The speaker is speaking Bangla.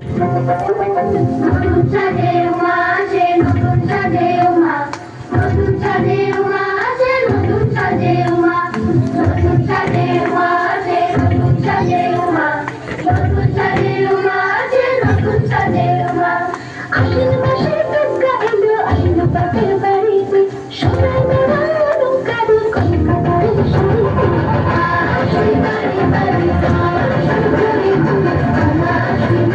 নতুন চাঁদের মাঝে নতুন চাঁদের মা, নতুন চাঁদের মাঝে নতুন চাঁদের মা, নতুন চাঁদের মাঝে নতুন চাঁদের মা, নতুন চাঁদের মাঝে নতুন চাঁদের মা। আশ্বিন মাসে টুকরা এলো আশ্বিন পাখির বাড়িতে, সোনার মেলা নৌকা দিয়ে কলকাতার শাড়িতে। আশ্বিন বাড়ি বাড়ি আশ্বিন বাড়ি আশ্বিন